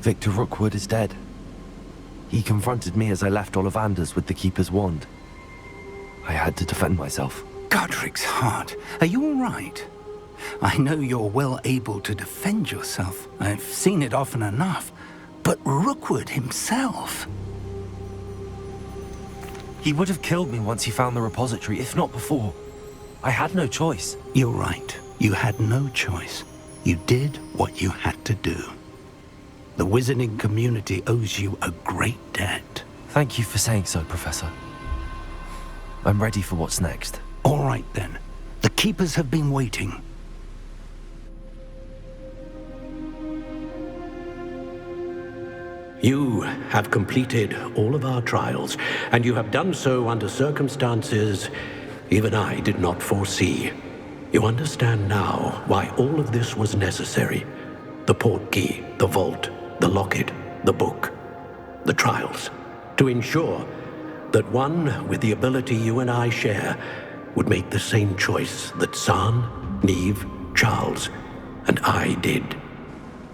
Victor Rookwood is dead. He confronted me as I left Ollivander's with the Keeper's wand. I had to defend myself. Godric's heart. Are you all right? I know you're well able to defend yourself. I've seen it often enough. But Rookwood himself... He would have killed me once he found the repository, if not before. I had no choice. You're right. You had no choice. You did what you had to do. The wizarding community owes you a great debt. Thank you for saying so, Professor. I'm ready for what's next. All right, then. The Keepers have been waiting. You have completed all of our trials, and you have done so under circumstances even I did not foresee. You understand now why all of this was necessary. The portkey, the vault, the locket, the book, the trials. To ensure that one with the ability you and I share would make the same choice that San, Neve, Charles, and I did.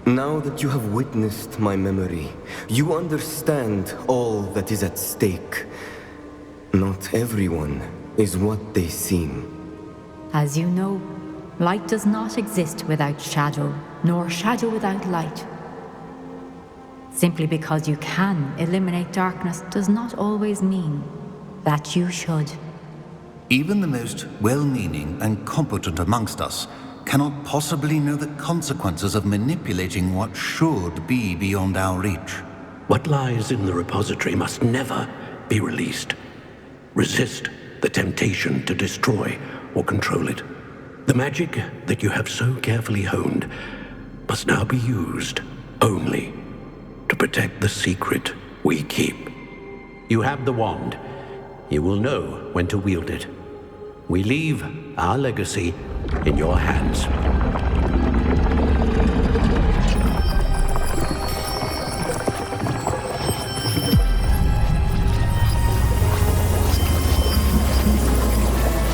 Now that you have witnessed my memory, you understand all that is at stake. Not everyone is what they seem. As you know, light does not exist without shadow, nor shadow without light. Simply because you can eliminate darkness does not always mean that you should. Even the most well-meaning and competent amongst us cannot possibly know the consequences of manipulating what should be beyond our reach. What lies in the repository must never be released. Resist the temptation to destroy or control it. The magic that you have so carefully honed must now be used only to protect the secret we keep. You have the wand. You will know when to wield it. We leave our legacy in your hands.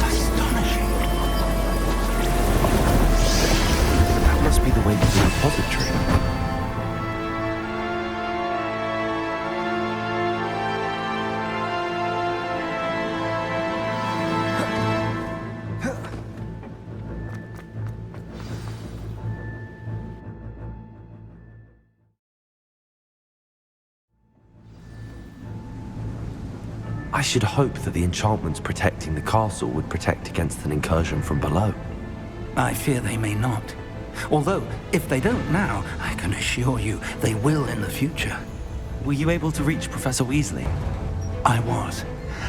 Astonishing. That must be the way to the repository. I should hope that the enchantments protecting the castle would protect against an incursion from below. I fear they may not. Although, if they don't now, I can assure you they will in the future. Were you able to reach Professor Weasley? I was.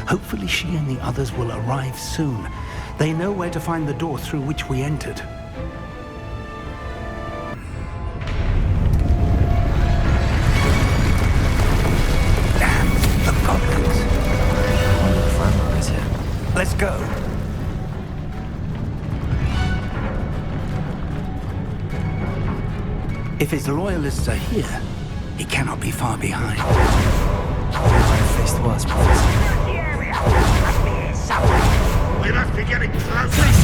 Hopefully she and the others will arrive soon. They know where to find the door through which we entered. Damn, the goblins. Let's go. If his loyalists are here, he cannot be far behind. I've faced worse, Professor. The area must be here somewhere. We must be getting closer.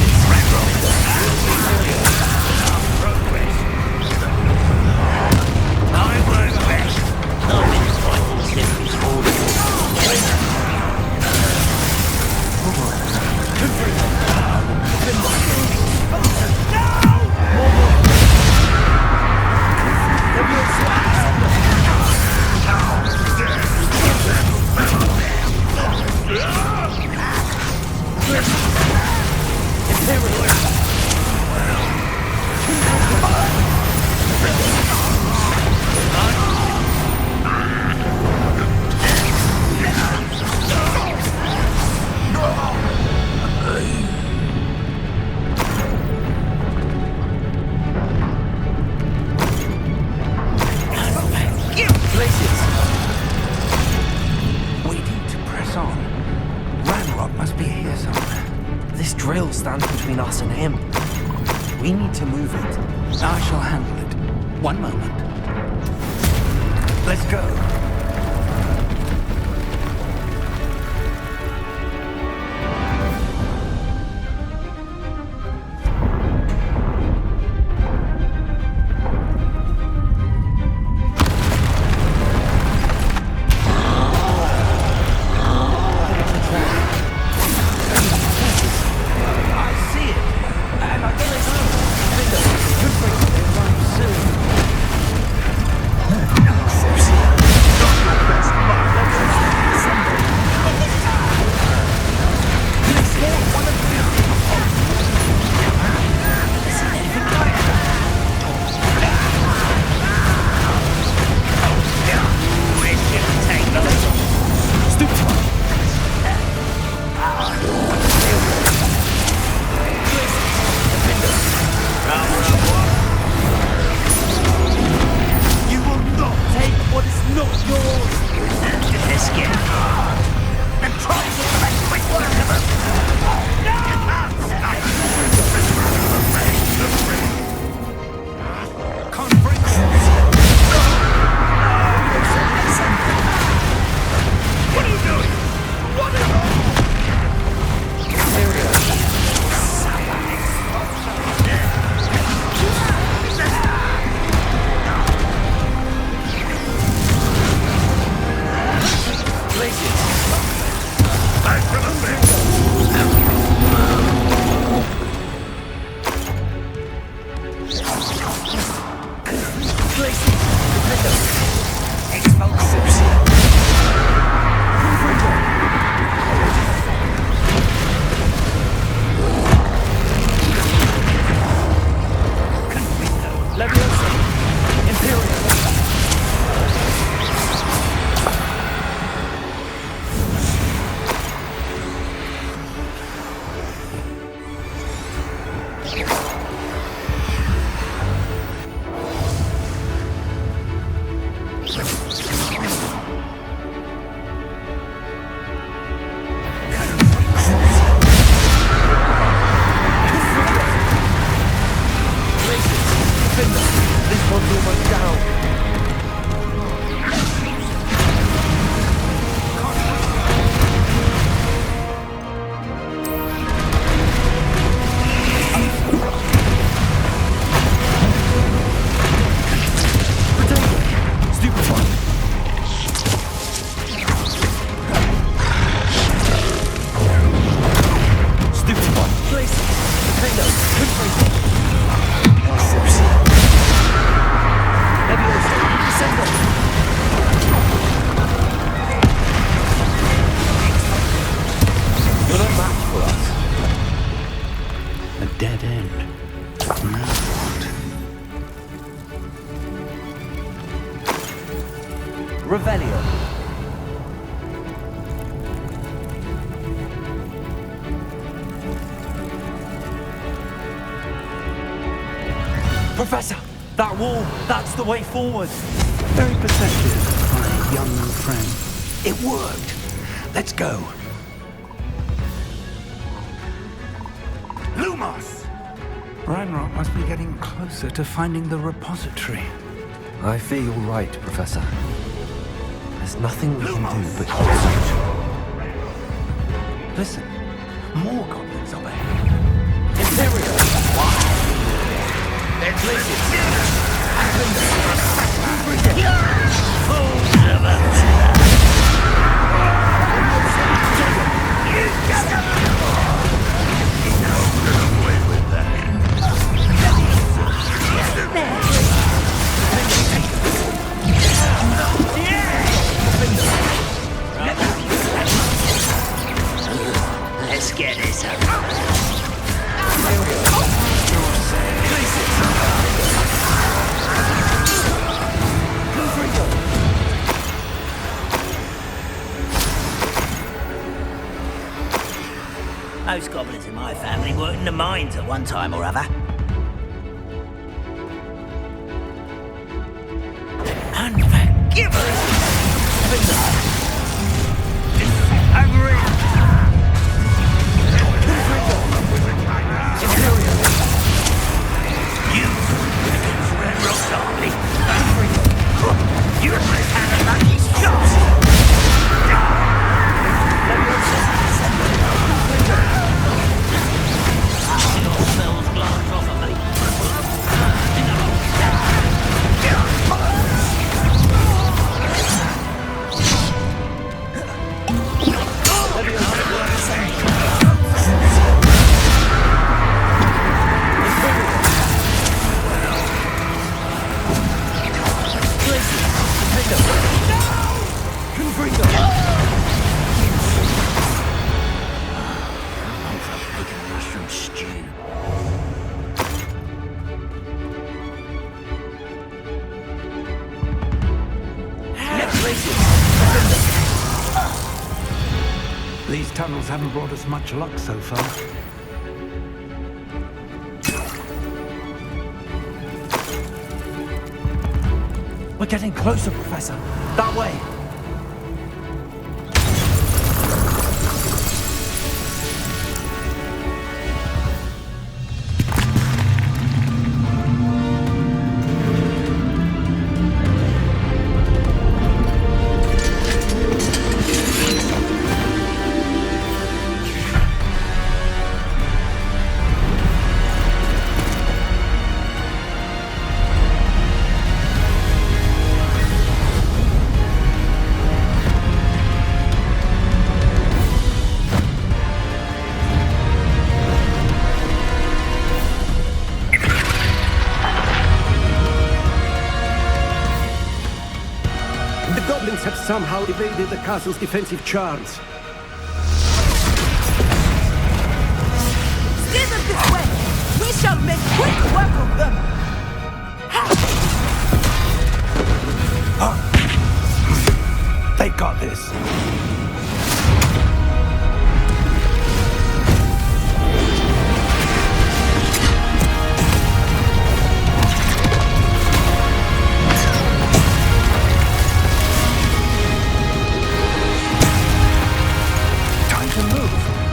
drill stands between us and him. We need to move it. I shall handle it. One moment. Let's go. One's almost down. Dead end. Now what? Revelio. Professor, that wall, that's the way forward. Very perceptive, my young friend. It worked. Let's go. Lumos! Reinrock must be getting closer to finding the repository. I fear you're right, Professor. There's nothing we can do but keep searching. Listen, more goblins up ahead. Imperial! They're places. Let's get this over. Most goblins in my family worked in the mines at one time or other. Unforgivable! Over it! You against Red Rock's army. You had a lucky shot! These tunnels haven't brought us much luck so far. We're getting closer, Professor. That way. Have somehow evaded the castle's defensive charms. Steer them this way! We shall make quick work of them! They got this.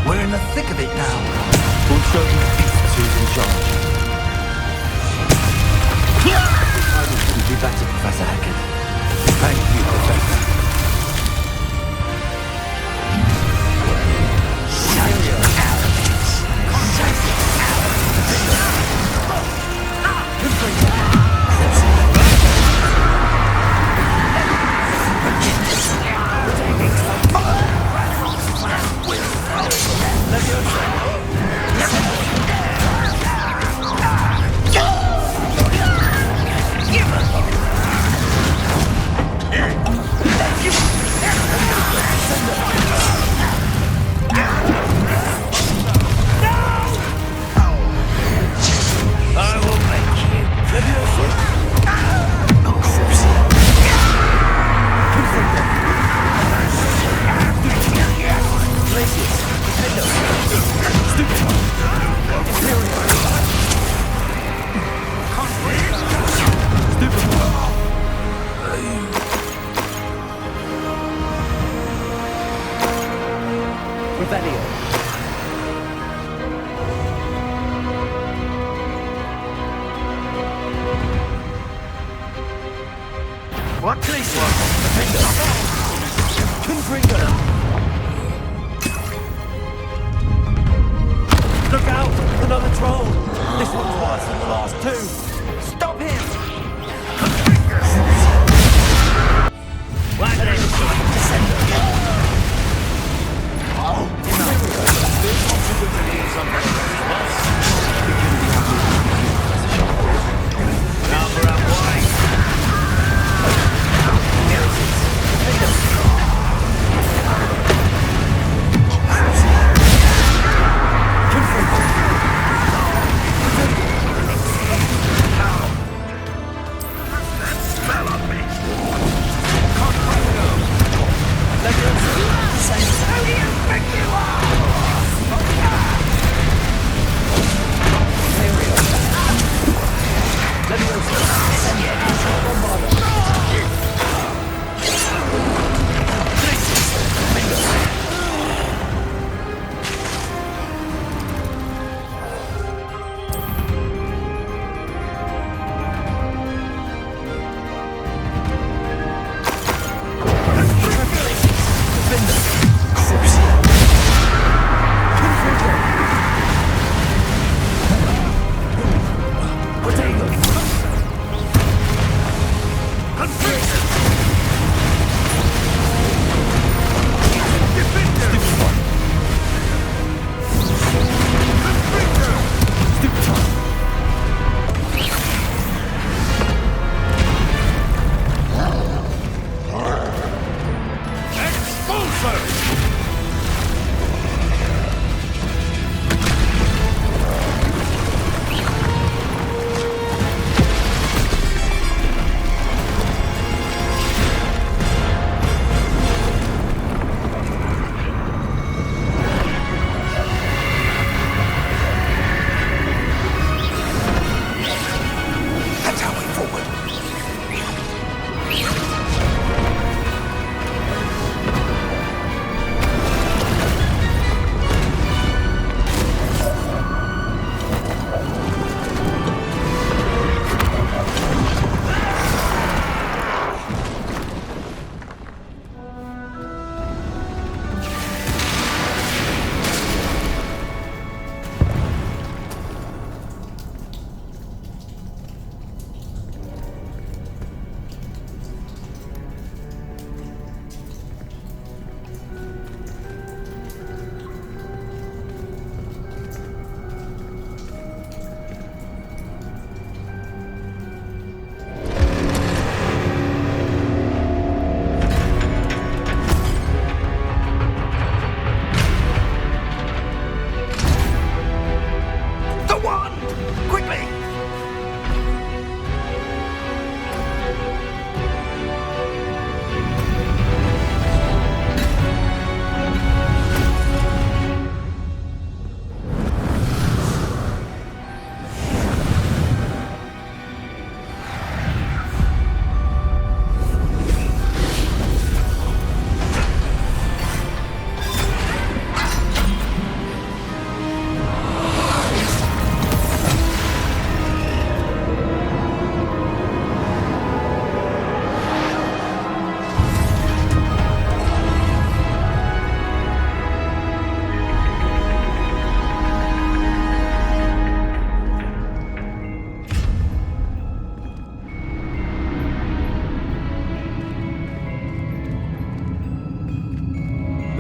We're in the thick of it now. We'll show these beasts who's in charge. better, Professor Hecken. Thank you, Professor. What place? Look out! Another troll! This one's worse than the last two! Stop him!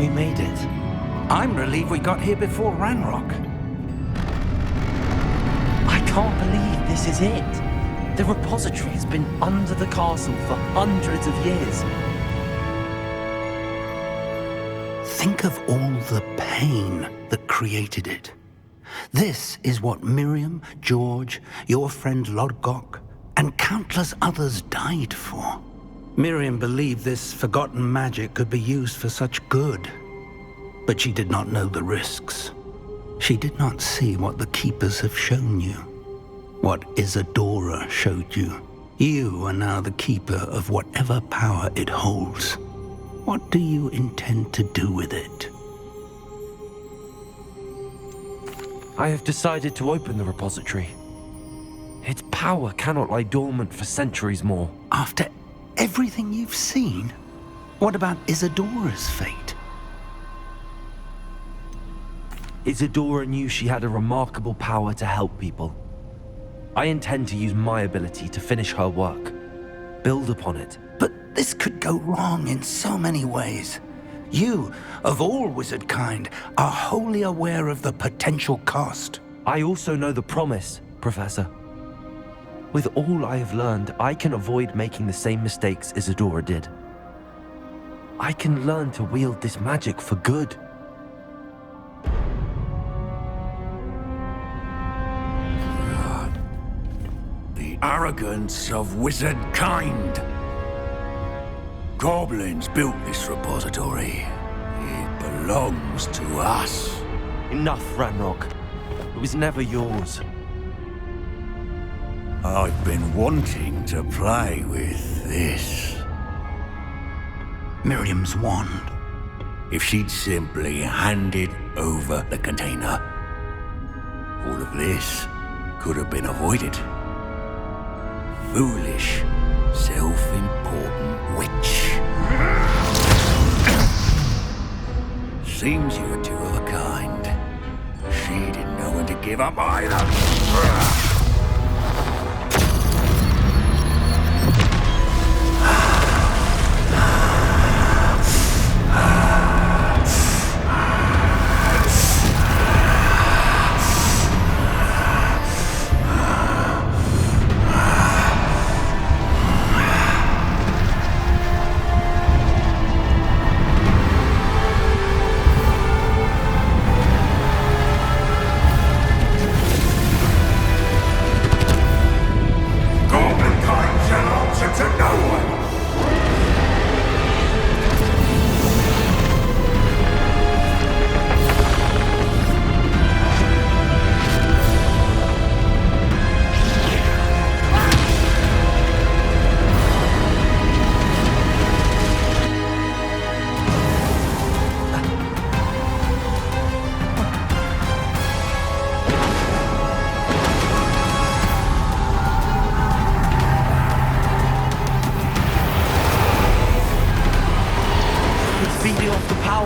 We made it. I'm relieved we got here before Ranrock. I can't believe this is it. The repository has been under the castle for hundreds of years. Think of all the pain that created it. This is what Miriam, George, your friend Lodgok, and countless others died for. Miriam believed this forgotten magic could be used for such good, but she did not know the risks. She did not see what the Keepers have shown you, what Isadora showed you. You are now the Keeper of whatever power it holds. What do you intend to do with it? I have decided to open the repository. Its power cannot lie dormant for centuries more. After everything you've seen, what about Isadora's fate? Isadora knew she had a remarkable power to help people. I intend to use my ability to finish her work, build upon it. But this could go wrong in so many ways. You, of all wizard kind, are wholly aware of the potential cost. I also know the promise, Professor. With all I have learned, I can avoid making the same mistakes Isadora did. I can learn to wield this magic for good. The arrogance of wizard kind. Goblins built this repository. It belongs to us. Enough, Ranrock. It was never yours. I've been wanting to play with this. Miriam's wand. If she'd simply handed over the container, all of this could have been avoided. Foolish, self-important witch. Seems you were two of a kind. She didn't know when to give up either.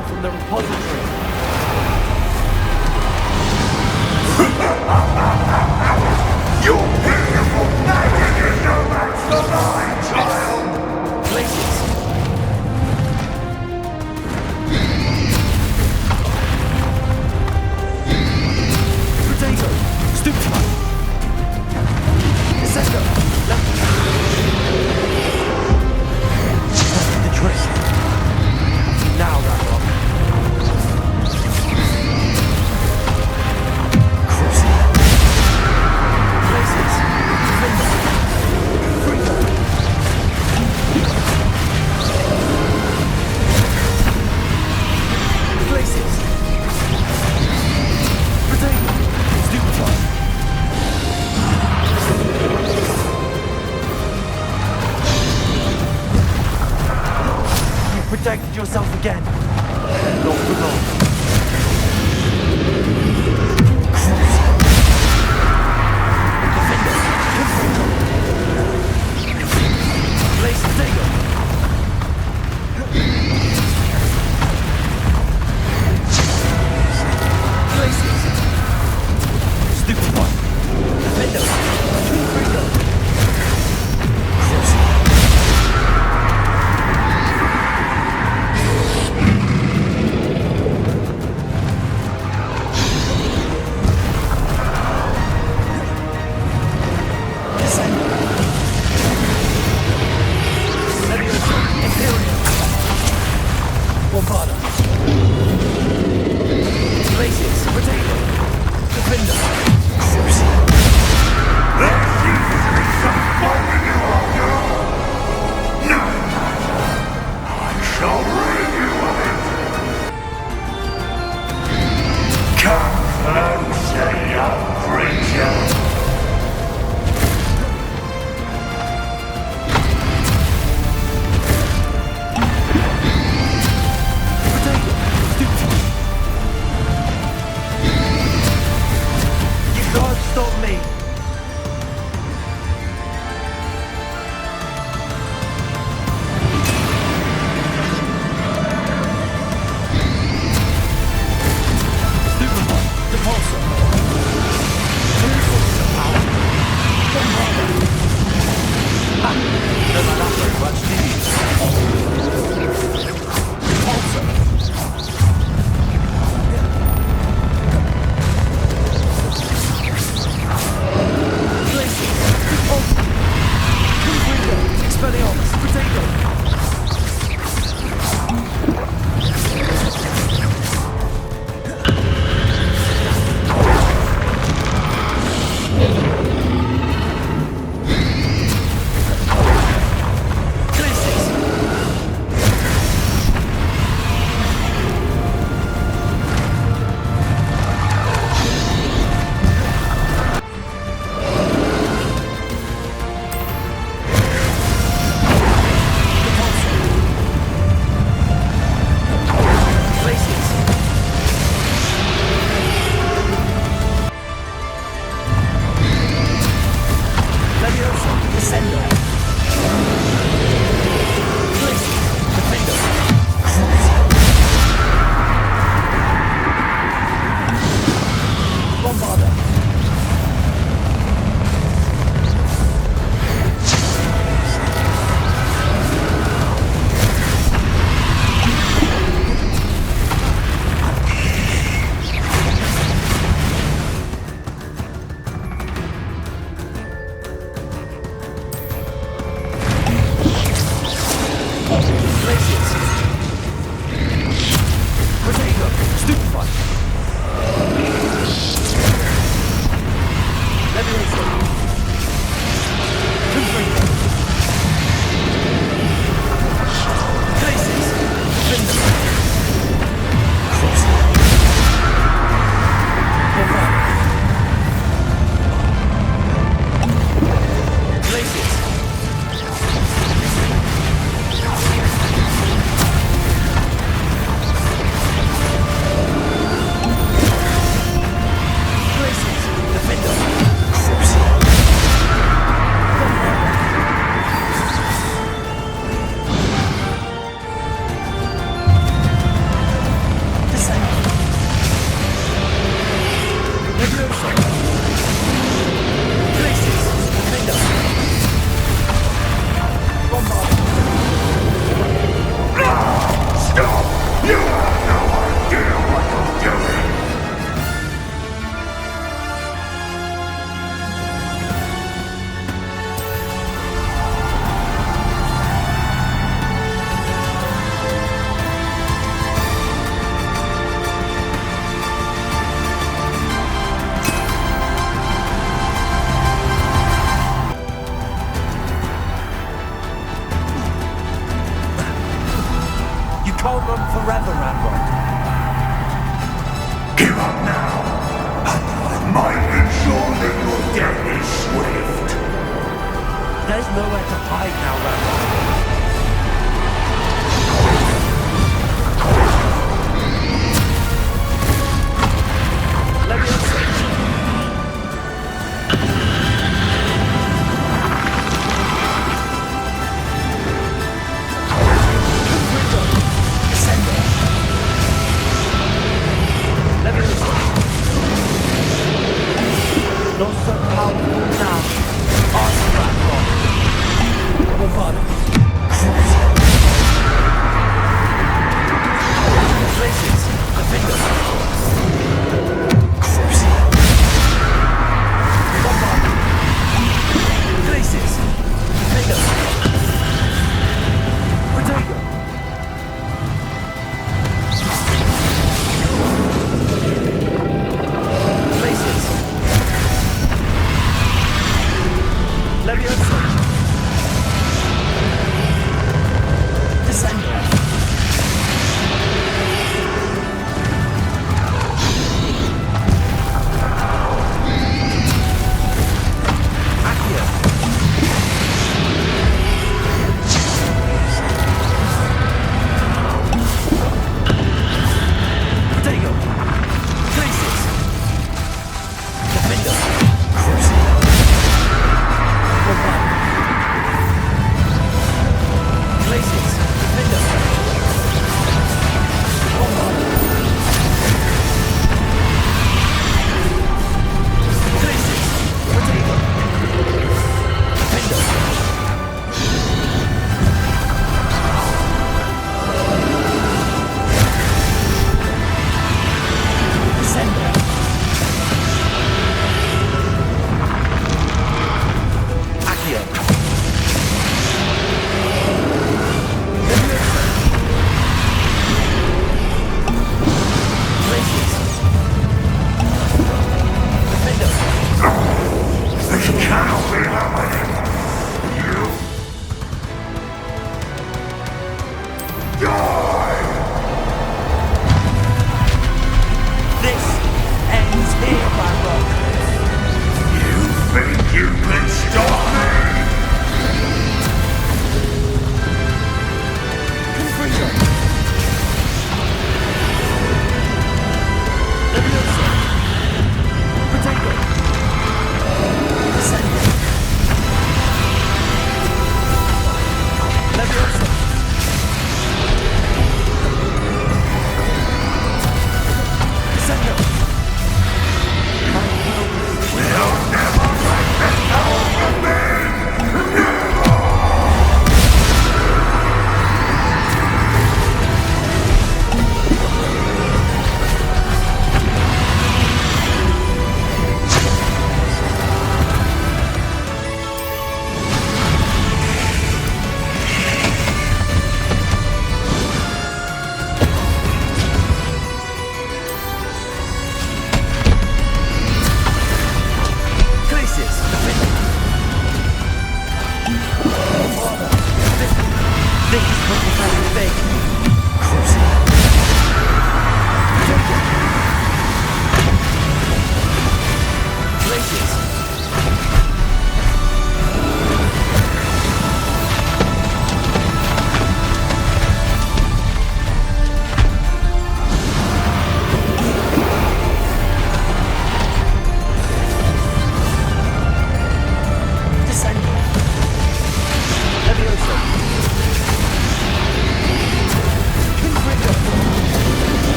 From the repository. Your pitiful magic is no match for mine, child! Places. Potato! Stupid! Sesto! The trick. Now, Ranrock. Protected yourself again. Not for long. hold on forever, Ramrock. Give up now, and I might ensure that your death is swift. There's nowhere to hide now, Ramrock. Not so powerful now. Ask Ramrock. Bravado. Places. Defender. Bravado. Places. Defender. Potato. Places. Leviosa.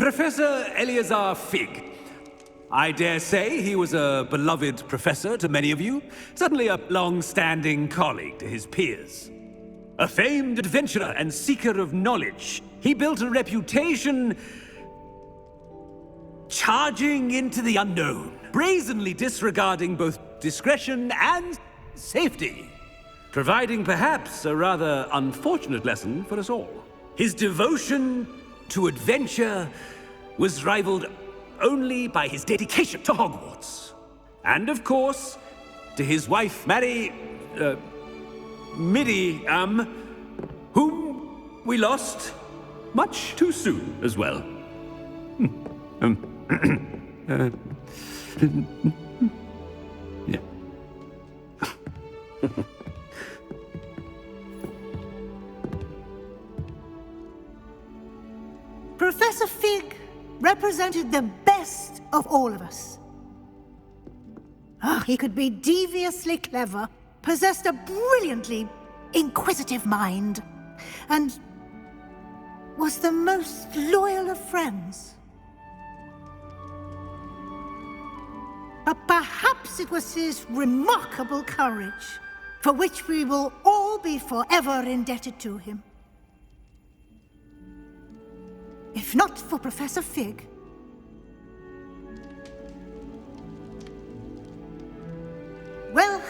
Professor Eleazar Fig. I dare say he was a beloved professor to many of you, certainly a long-standing colleague to his peers. A famed adventurer and seeker of knowledge, he built a reputation charging into the unknown, brazenly disregarding both discretion and safety, providing perhaps a rather unfortunate lesson for us all. His devotion to adventure was rivaled only by his dedication to Hogwarts. And of course, to his wife, Middy, whom we lost much too soon as well. Yeah. Professor Fig represented the best of all of us. He could be deviously clever, possessed a brilliantly inquisitive mind, and was the most loyal of friends. But perhaps it was his remarkable courage, for which we will all be forever indebted to him. If not for Professor Fig, well,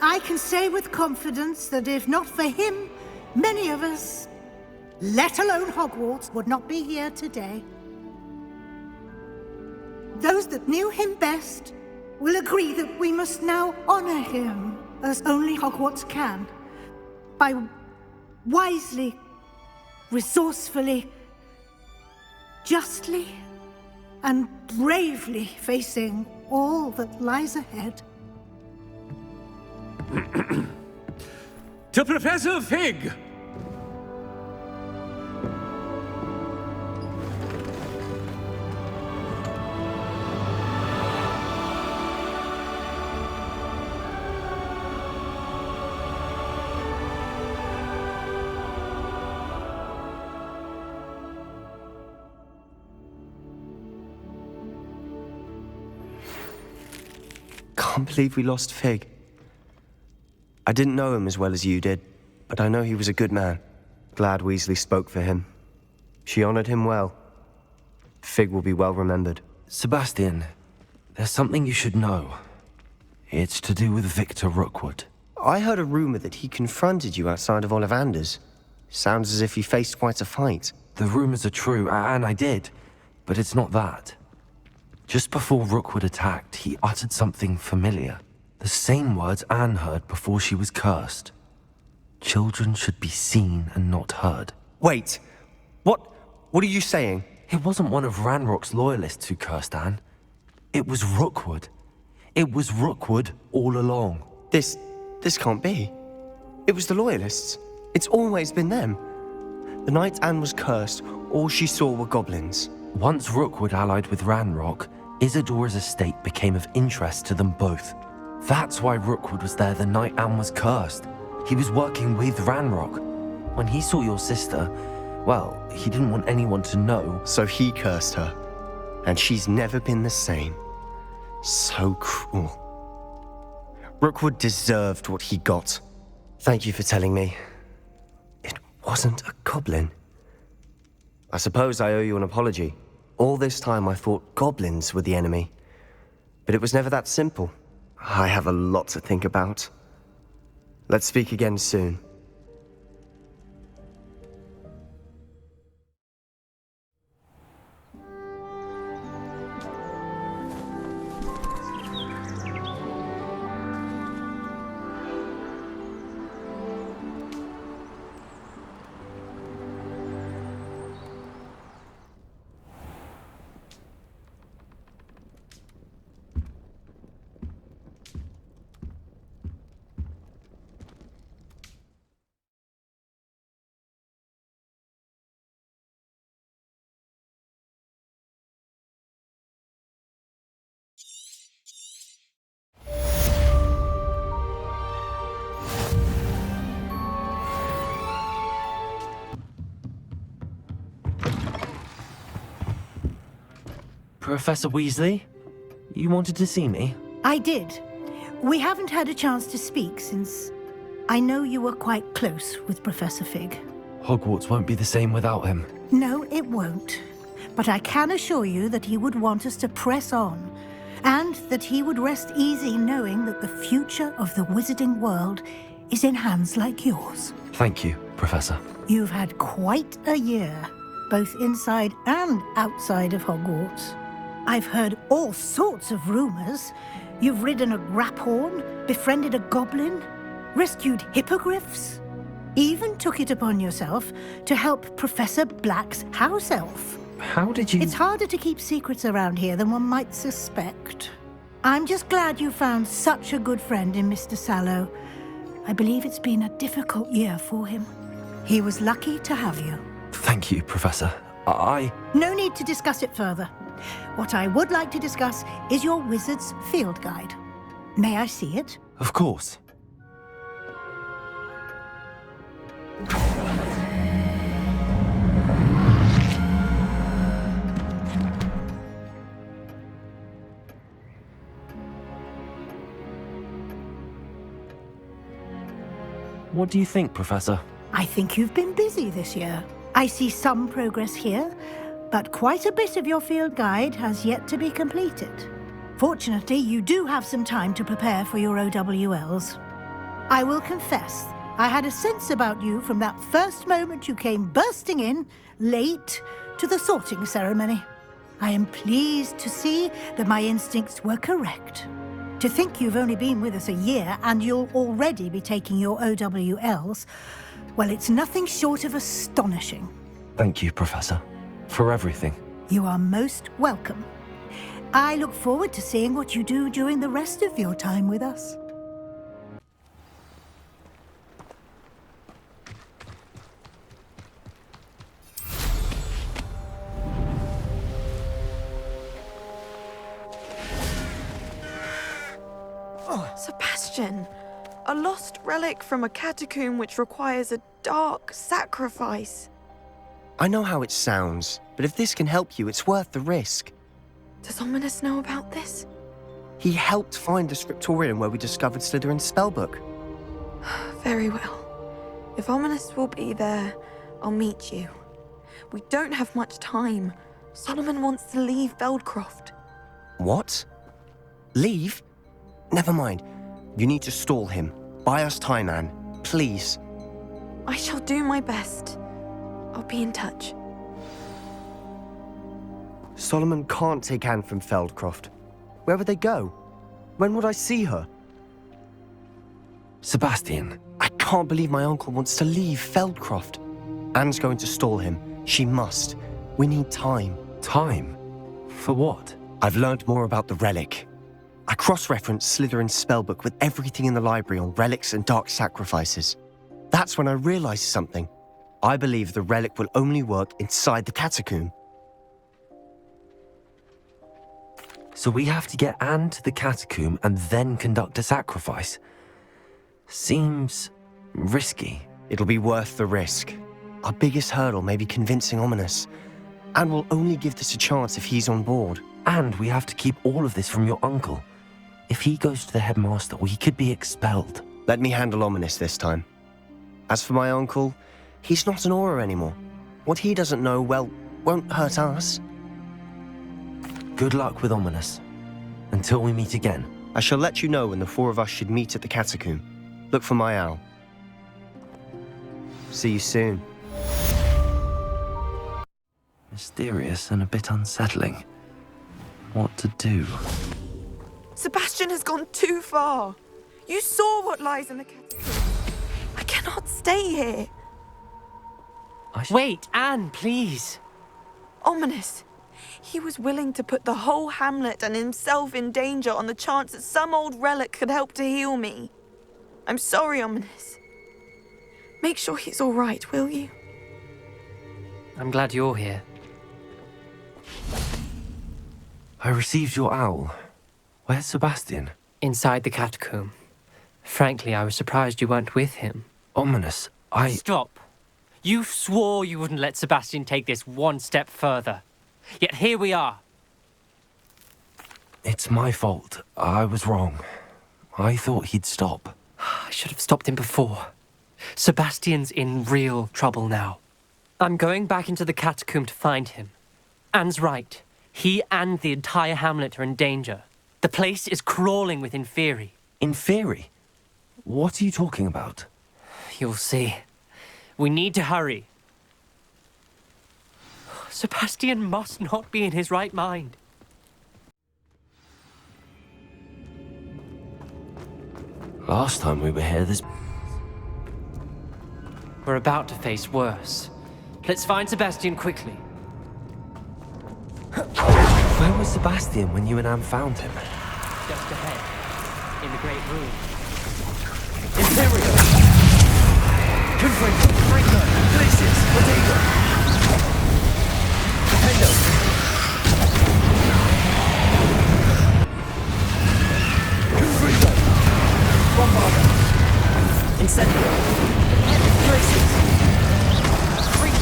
I can say with confidence that if not for him, many of us, let alone Hogwarts, would not be here today. Those that knew him best will agree that we must now honor him as only Hogwarts can, by wisely, resourcefully, justly, and bravely facing all that lies ahead. To Professor Fig! Can't believe we lost Fig. I didn't know him as well as you did, but I know he was a good man. Glad Weasley spoke for him. She honored him well. Fig will be well remembered. Sebastian, there's something you should know. It's to do with Victor Rookwood. I heard a rumor that he confronted you outside of Ollivander's. Sounds as if he faced quite a fight. The rumors are true, and I did, but it's not that. Just before Rookwood attacked, he uttered something familiar. The same words Anne heard before she was cursed. Children should be seen and not heard. Wait, what are you saying? It wasn't one of Ranrock's loyalists who cursed Anne. It was Rookwood. It was Rookwood all along. This can't be. It was the loyalists. It's always been them. The night Anne was cursed, all she saw were goblins. Once Rookwood allied with Ranrock, Isadora's estate became of interest to them both. That's why Rookwood was there the night Anne was cursed. He was working with Ranrock. When he saw your sister, well, he didn't want anyone to know. So he cursed her. And she's never been the same. So cruel. Rookwood deserved what he got. Thank you for telling me. It wasn't a goblin. I suppose I owe you an apology. All this time I thought goblins were the enemy. But it was never that simple. I have a lot to think about. Let's speak again soon. Professor Weasley? You wanted to see me? I did. We haven't had a chance to speak since I know you were quite close with Professor Fig. Hogwarts won't be the same without him. No, it won't. But I can assure you that he would want us to press on, and that he would rest easy knowing that the future of the wizarding world is in hands like yours. Thank you, Professor. You've had quite a year, both inside and outside of Hogwarts. I've heard all sorts of rumors. You've ridden a graphorn, befriended a goblin, rescued hippogriffs, even took it upon yourself to help Professor Black's house elf. How did you... It's harder to keep secrets around here than one might suspect. I'm just glad you found such a good friend in Mr. Sallow. I believe it's been a difficult year for him. He was lucky to have you. Thank you, Professor. No need to discuss it further. What I would like to discuss is your wizard's field guide. May I see it? Of course. What do you think, Professor? I think you've been busy this year. I see some progress here, but quite a bit of your field guide has yet to be completed. Fortunately, you do have some time to prepare for your OWLs. I will confess, I had a sense about you from that first moment you came bursting in, late, to the sorting ceremony. I am pleased to see that my instincts were correct. To think you've only been with us a year and you'll already be taking your OWLs, well, it's nothing short of astonishing. Thank you, Professor, for everything. You are most welcome. I look forward to seeing what you do during the rest of your time with us. Sebastian, a lost relic from a catacomb which requires a dark sacrifice. I know how it sounds, but if this can help you, it's worth the risk. Does Ominous know about this? He helped find the scriptorium where we discovered Slytherin's spellbook. Very well. If Ominous will be there, I'll meet you. We don't have much time. Solomon wants to leave Feldcroft. What? Leave? Never mind. You need to stall him. Buy us time, Anne. Please. I shall do my best. I'll be in touch. Solomon can't take Anne from Feldcroft. Where would they go? When would I see her? Sebastian. I can't believe my uncle wants to leave Feldcroft. Anne's going to stall him. She must. We need time. Time? For what? I've learned more about the relic. I cross-referenced Slytherin's spellbook with everything in the library on relics and dark sacrifices. That's when I realized something. I believe the relic will only work inside the catacomb. So we have to get Anne to the catacomb and then conduct a sacrifice. Seems risky. It'll be worth the risk. Our biggest hurdle may be convincing Ominous. And we'll only give this a chance if he's on board. And we have to keep all of this from your uncle. If he goes to the headmaster, we could be expelled. Let me handle Ominous this time. As for my uncle, he's not an Auror anymore. What he doesn't know, well, won't hurt us. Good luck with Ominous. Until we meet again. I shall let you know when the four of us should meet at the catacomb. Look for my owl. See you soon. Mysterious and a bit unsettling. What to do? Sebastian has gone too far. You saw what lies in the catacomb. I cannot stay here. Wait, Anne, please. Ominous. He was willing to put the whole hamlet and himself in danger on the chance that some old relic could help to heal me. I'm sorry, Ominous. Make sure he's all right, will you? I'm glad you're here. I received your owl. Where's Sebastian? Inside the catacomb. Frankly, I was surprised you weren't with him. Ominous, Stop. You swore you wouldn't let Sebastian take this one step further. Yet here we are. It's my fault. I was wrong. I thought he'd stop. I should have stopped him before. Sebastian's in real trouble now. I'm going back into the catacomb to find him. Anne's right. He and the entire hamlet are in danger. The place is crawling with Inferi. Inferi? What are you talking about? You'll see. We need to hurry. Sebastian must not be in his right mind. Last time we were here, We're about to face worse. Let's find Sebastian quickly. Where was Sebastian when you and Anne found him? Just ahead, in the great room. Imperial! Confringo! Franco! Glacius! Potato! Potato! Confringo! Bombarda! Incendio! Glacius! Freak!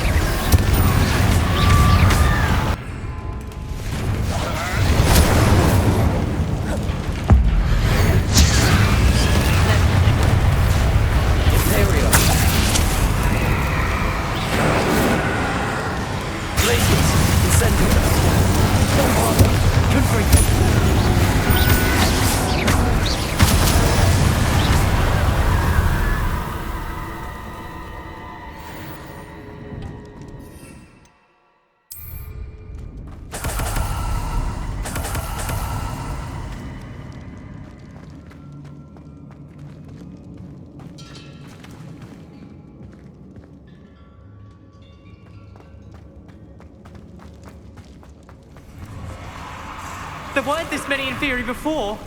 There weren't this many Inferi before.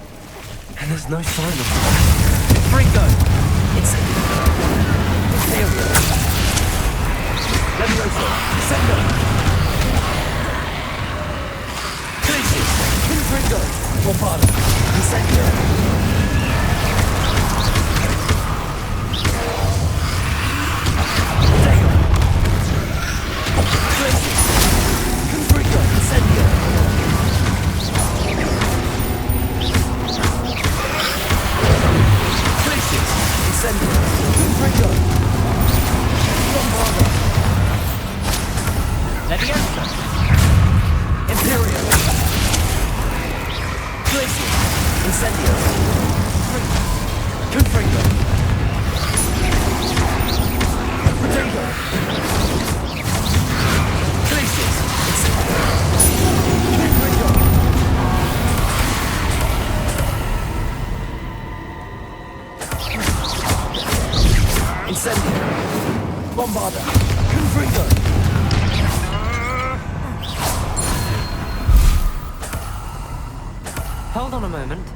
And there's no sign of Fringo! Incendio! Imperial! Levioso! Sendo! Glacius! Confringo! Bombarda! Incendio! Potato! Glacius! Confringo! Incendio! Incendio! Confringo! Bombarda! Levioso! Imperial! Glacius! Incendio! Confringo! Potato! Glacius! Incendio! Confringo! Incendio! Bombarda! Confringo! Hold on a moment.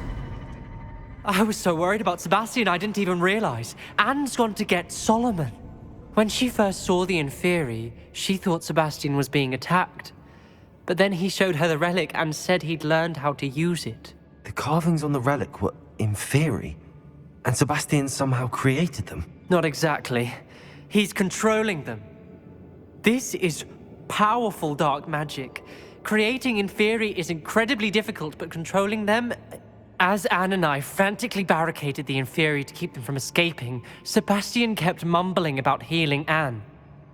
I was so worried about Sebastian I didn't even realize. Anne's gone to get Solomon. When she first saw the Inferi, she thought Sebastian was being attacked. But then he showed her the relic and said he'd learned how to use it. The carvings on the relic were Inferi, and Sebastian somehow created them. Not exactly. He's controlling them. This is powerful dark magic. Creating Inferi is incredibly difficult, but controlling them... As Anne and I frantically barricaded the Inferi to keep them from escaping, Sebastian kept mumbling about healing Anne.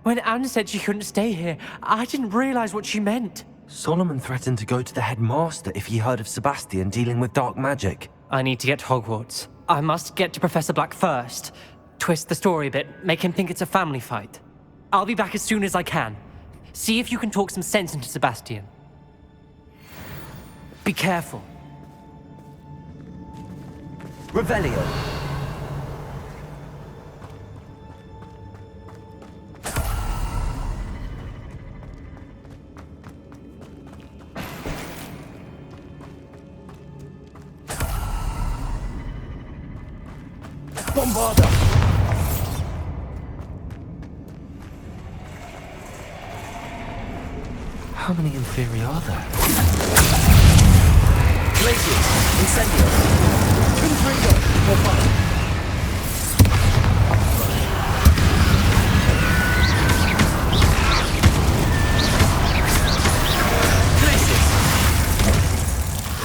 When Anne said she couldn't stay here, I didn't realize what she meant. Solomon threatened to go to the headmaster if he heard of Sebastian dealing with dark magic. I need to get to Hogwarts. I must get to Professor Black first. Twist the story a bit, make him think it's a family fight. I'll be back as soon as I can. See if you can talk some sense into Sebastian. Be careful. Revelio. Bombarda! How many Inferi are there? Glacius! Incendio! Confringo! Bombarda! Glacius!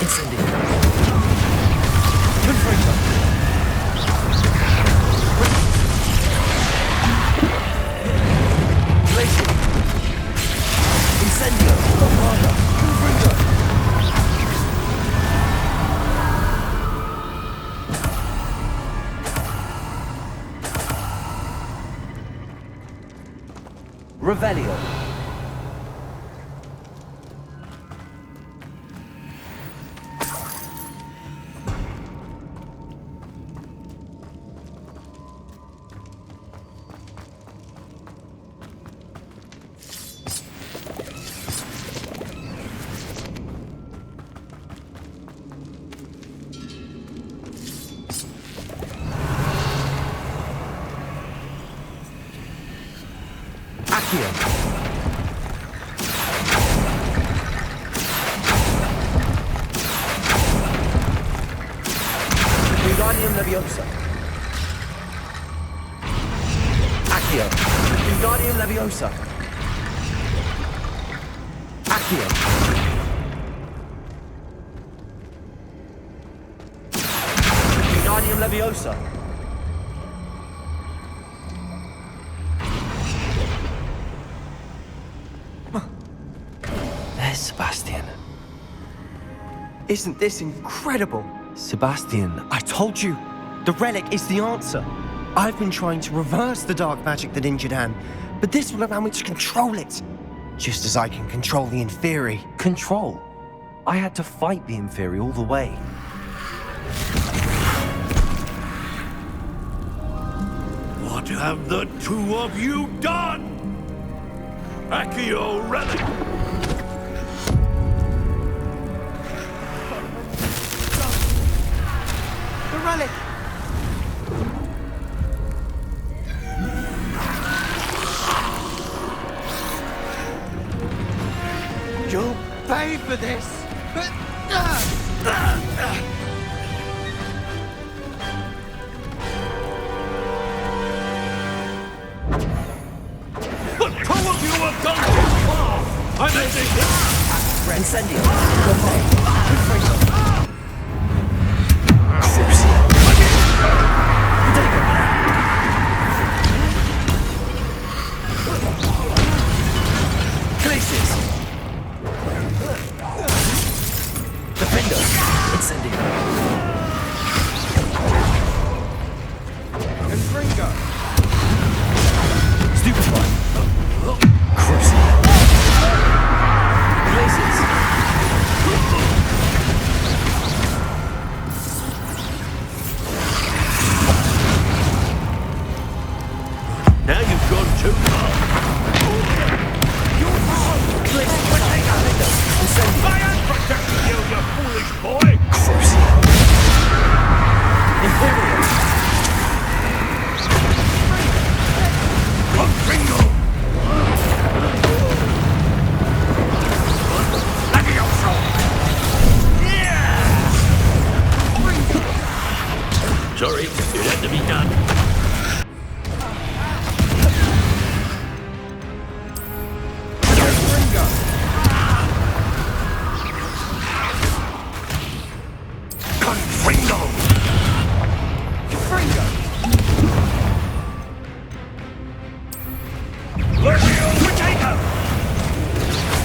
Incendio! Revelio. Accio. Wingardium Leviosa. Accio. Wingardium Leviosa. Accio. Wingardium Leviosa. There's Sebastian. Isn't this incredible? Sebastian, I told you, the relic is the answer. I've been trying to reverse the dark magic that injured Anne, but this will allow me to control it. Just as I can control the Inferi. control. I had to fight the Inferi all the way. What have the two of you done? Accio Relic! The relic! You'll pay for this! The two of you have gone too far! I'm ending this! Incendio. Glacius. Defender. Incendio. Confringo! Stupefy. Crucible. Glacius. Now you've gone too far. I am protecting you, you foolish boy! Imperial. Confringo! Levioso! Sorry, it had to be done. Confringo! Levio Potato!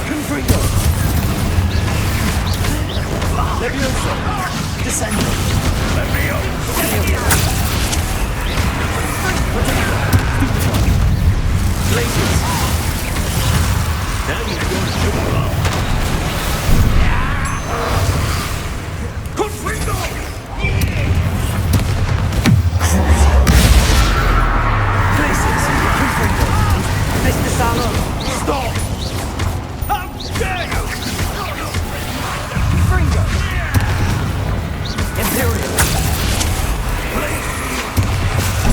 Confringo. Leviosa. Descendo. Levio! Glacius. Now you've gone too far. Confringo! Glacius. Confringo. Mr. Salon. Stop! How dare you! Confringo. Imperial.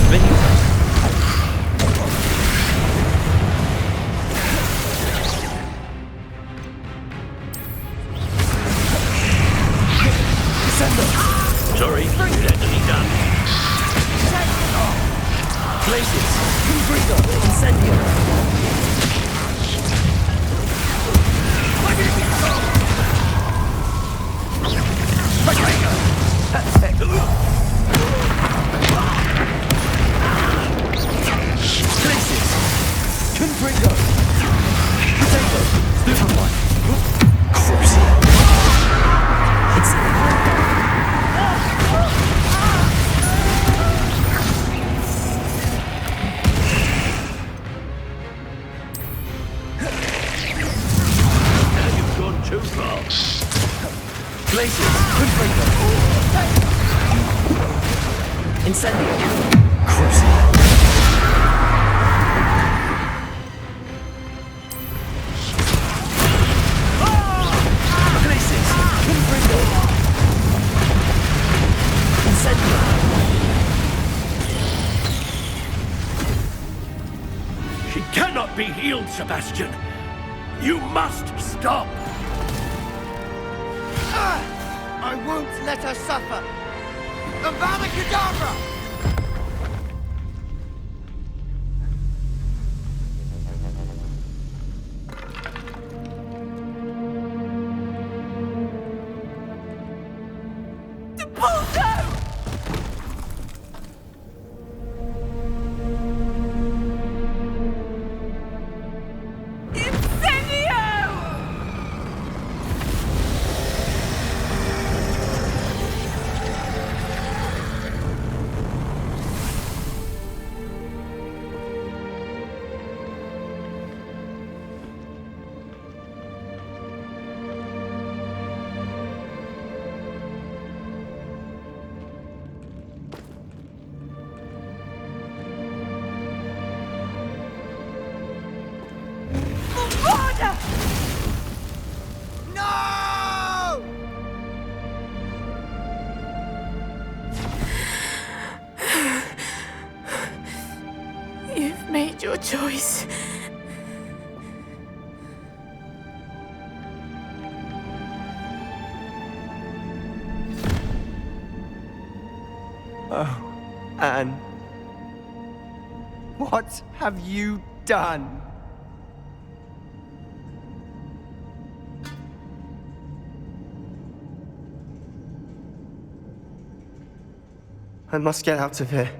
Venus. Sorry, it had to be done. Glacius. Confringo. Incendio. Perfect. Glacius. Confringo. Potato. Stupefy. Crucible. cannot be healed, Sebastian. You must stop. I won't let her suffer. Avada Kedavra! You've made your choice. Oh, Anne. What have you done? I must get out of here.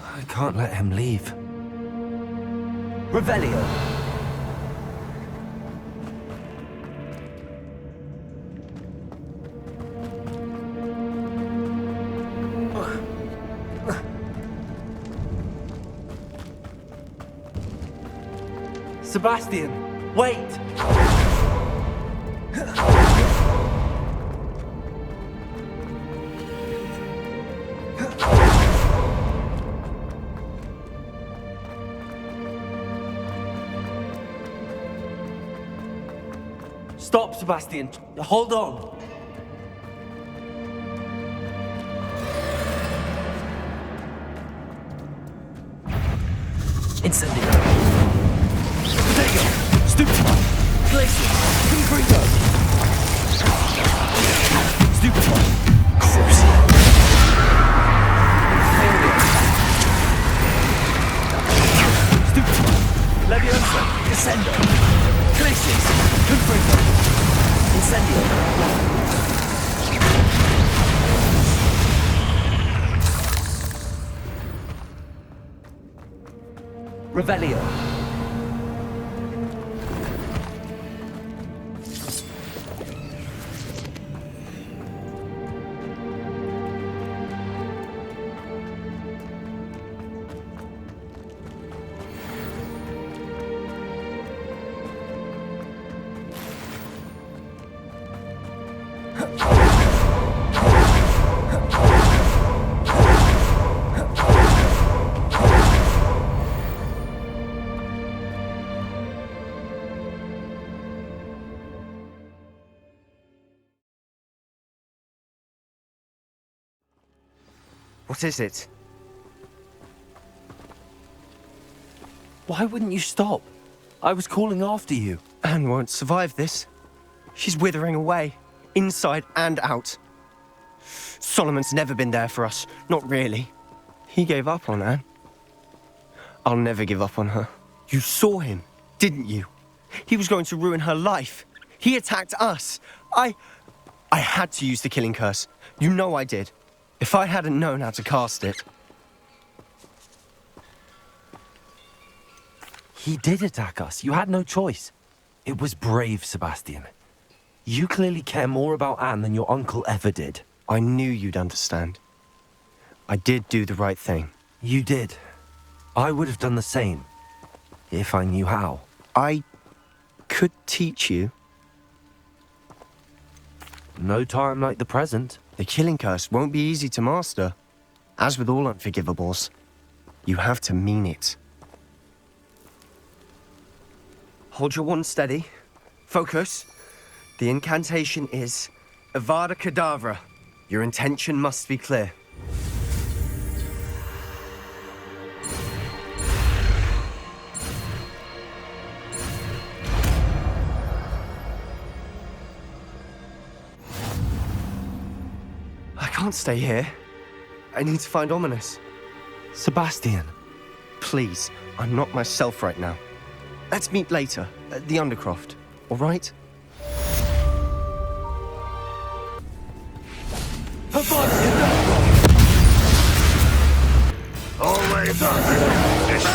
I can't let him leave. Revelio! Sebastian, wait! Stop, Sebastian. Hold on. Incendio. Dego. Stupefy. Glacier. Confringo. Stupefy. Crucial. Stupefy. Leviosa. Descendo. Glaciers. Confringo. Incendio. Revelio. What is it? Why wouldn't you stop? I was calling after you. Anne won't survive this. She's withering away, inside and out. Solomon's never been there for us, not really. He gave up on Anne. I'll never give up on her. You saw him, didn't you? He was going to ruin her life. He attacked us. I had to use the killing curse. You know I did. If I hadn't known how to cast it... He did attack us. You had no choice. It was brave, Sebastian. You clearly care more about Anne than your uncle ever did. I knew you'd understand. I did do the right thing. You did. I would have done the same, if I knew how. I could teach you. No time like the present. The killing curse won't be easy to master. As with all unforgivables, you have to mean it. Hold your wand steady. Focus. The incantation is Avada Kedavra. Your intention must be clear. can't stay here. I need to find Ominous. Sebastian. Please, I'm not myself right now. Let's meet later at the Undercroft, all right? Always on.